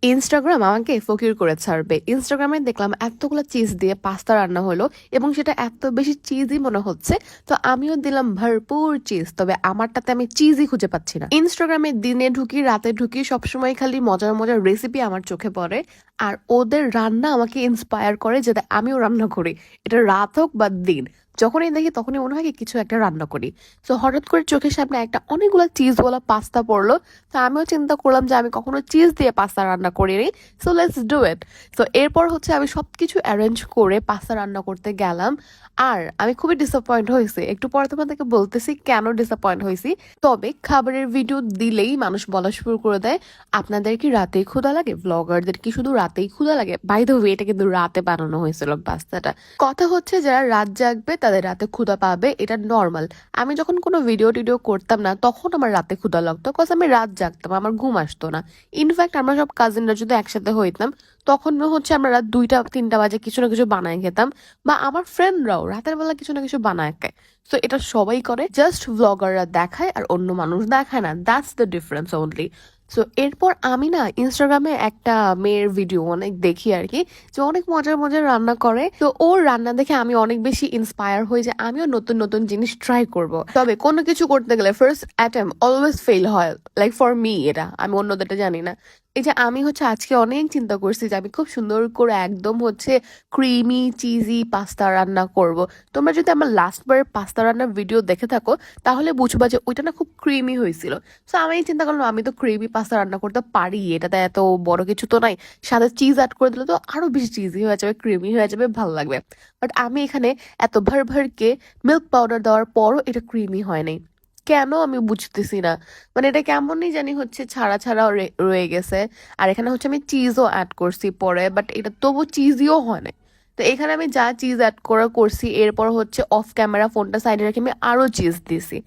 Instagram আমাকে ফকির করে ছাড়বে। ইনস্টাগ্রামে দেখলাম এতগুলো চিজ দিয়ে পাস্তা রান্না হলো এবং সেটা এত বেশি চিজই মনে হচ্ছে। তো আমিও দিলাম ভরপুর চিজ, তবে আমারটাতে আমি চিজই খুঁজে পাচ্ছি না। ইনস্টাগ্রামে দিনে ঢুকি রাতে ঢুকি সবসময় খালি মজার মজার রেসিপি আমার চোখে পড়ে, আর ওদের রান্না আমাকে ইন্সপায়ার করে যাতে আমিও রান্না করি। এটা রাত হোক বা দিন, যখনই দেখি তখনই মনে হয় কি কিছু একটা রান্না করি। তো হঠাৎ করে চোখের সামনে একটা অনেকগুলো চিজওয়ালা পাস্তা পড়লো। তো আমিও চিন্তা করলাম যে আমি কখনো চিজ দিয়ে পাস্তা রান্না করিনি, সো লেটস ডু ইট। তো এরপর হচ্ছে আমি সবকিছু অ্যারেঞ্জ করে পাস্তা রান্না করতে গেলাম। আর আমি খুবই ডিসঅ্যাপয়েন্ট হয়েছি, একটু পরে তোমাদেরকে বলতেছি কেন ডিসঅ্যাপয়েন্ট হয়েছি। তবে খাবারের ভিডিও দিলেই মানুষ বলা শুরু করে দেয়, আপনাদের কি রাতেই ক্ষুধা লাগে, ব্লগারদের কি শুধু রাতেই ক্ষুধা লাগে। বাই দ্য ওয়ে, এটা কিন্তু রাতে বানানো হয়েছিল পাস্তাটা। কথা হচ্ছে যারা রাত জাগবে তাদের রাতে ক্ষুধা পাবে, এটা নর্মাল। আমি যখন কোনো ভিডিও টিডিও করতাম না তখন আমার রাতে ক্ষুধা লাগতো, কজ আমি রাত জাগতাম, আমার ঘুম আসতো না। ইনফ্যাক্ট আমরা সব কাজিনরা যদি একসাথে হইতাম তখন হচ্ছে আমরা রাত 2টা 3টা বাজে কিছু না কিছু বানায় খেতাম, বা আমার ফ্রেন্ডরাও রাতের বেলা কিছু না কিছু বানায় খায়। তো এটা সবাই করে, জাস্ট ব্লগাররা দেখায় আর অন্য মানুষ দেখায় না, that's the difference only. So এরপর আমি না ইনস্টাগ্রামে একটা মেয়ের ভিডিও অনেক দেখি আর কি, যে অনেক মজার মজার রান্না করে। তো ওর রান্না দেখে আমি অনেক বেশি ইন্সপায়ার হই যে আমিও নতুন নতুন জিনিস ট্রাই করব। তবে কোনো কিছু করতে গেলে ফার্স্ট অ্যাটেম্প অলওয়েজ ফেল হয়, লাইক ফর মি। এটা আমি অন্যদেরটা জানি না। এই যে আমি হচ্ছে আজকে অনেক চিন্তা করছি যে আমি খুব সুন্দর করে একদম হচ্ছে ক্রিমি চিজি পাস্তা রান্না করব। তোমরা যদি আমার লাস্টবার পাস্তা রান্নার ভিডিও দেখে থাকো তাহলে বুঝবা যে ওইটা না খুব ক্রিমি হয়েছিল। তো আমি চিন্তা করলাম আমি তো ক্রিমি পাস্তা রান্না করতে পারি, এটাতে এত বড় কিছু তো নাই, সাথে চিজ অ্যাড করে দিলে তো আরো বেশি চিজি হয়ে যাবে, ক্রিমি হয়ে যাবে, ভালো লাগবে। বাট আমি এখানে এত ভরকে মিল্ক পাউডার দেওয়ার পরও এটা ক্রিমি হয় নাই। কেন আমি বুঝতেছি না, মানে এটা কেমনই জানি হচ্ছে ছাড়া ছাড়া রয়ে গেছে। আর এখানে হচ্ছে আমি চিজও অ্যাড করছি পরে, বাট এটা তবু চিজিও হয় না। তো এখানে আমি যা চিজ অ্যাড করা করছি, এরপর হচ্ছে অফ ক্যামেরা ফোনটা সাইডে রেখে আমি আরো চিজ দিছি।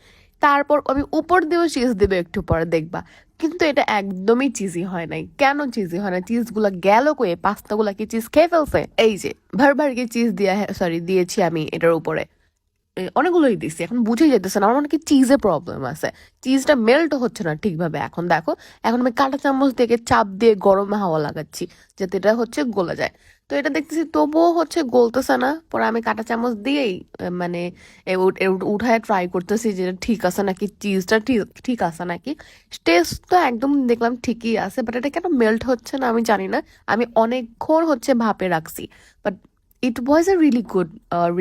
তারপর আমি উপর দিয়েও চিজ দিবে একটু পরে দেখবা, কিন্তু এটা একদমই চিজি হয় নাই। কেন চিজি হয় না? চিজগুলা গেল কয়ে? পাস্তাগুলা কি চিজ খেয়ে ফেলছে? এই যে ভারকে চিজ দিয়েছি আমি এটার উপরে, অনেকগুলোই দিচ্ছি, এখন বুঝেই যেতেছে না আমার মনে হয় চিজে প্রবলেম আছে, চিজটা মেল্ট হচ্ছে না ঠিকভাবে। এখন দেখো, এখন আমি কাঁটা চামচ থেকে চাপ দিয়ে গরমে হাওয়া লাগাচ্ছি যাতে এটা হচ্ছে গলে যায়। তো এটা দেখতেছি তবুও হচ্ছে গলতেছে না। পরে আমি কাঁটা চামচ দিয়েই মানে উঠায় ট্রাই করতেছি যে এটা ঠিক আছে নাকি, চিজটা ঠিক ঠিক আছে নাকি। টেস্ট তো একদম দেখলাম ঠিকই আছে, বাট এটা কেন মেল্ট হচ্ছে না আমি জানি না। আমি অনেকক্ষণ হচ্ছে ভাপে রাখছি, but it was a really good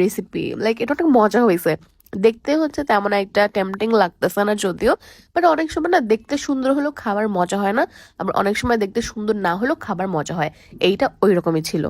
recipe, like এটা অনেক মজা হয়েছে। দেখতে হচ্ছে তেমন একটা টেম্পটিং লাগতেছে না যদিও, বাট অনেক সময় না দেখতে সুন্দর হলেও খাবার মজা হয় না, আবার অনেক সময় দেখতে সুন্দর না হলেও খাবার মজা হয়। এইটা ওই রকমই ছিল।